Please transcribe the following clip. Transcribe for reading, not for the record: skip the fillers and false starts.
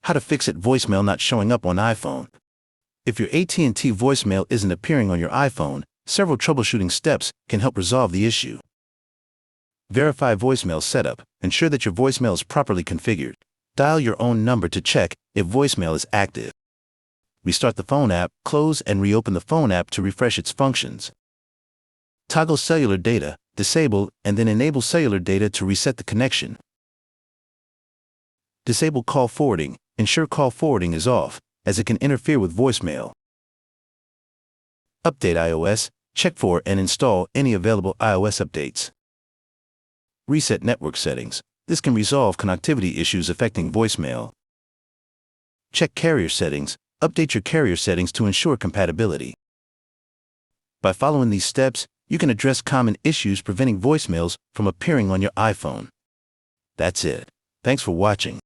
How to fix it voicemail not showing up on iPhone. If your AT&T voicemail isn't appearing on your iPhone, several troubleshooting steps can help resolve the issue. Verify voicemail setup. Ensure that your voicemail is properly configured. Dial your own number to check if voicemail is active. Restart the phone app, close and reopen the phone app to refresh its functions. Toggle cellular data, disable and then enable cellular data to reset the connection. Disable call forwarding. Ensure call forwarding is off, as it can interfere with voicemail. Update iOS. Check for and install any available iOS updates. Reset network settings. This can resolve connectivity issues affecting voicemail. Check carrier settings. Update your carrier settings to ensure compatibility. By following these steps, you can address common issues preventing voicemails from appearing on your iPhone. That's it. Thanks for watching.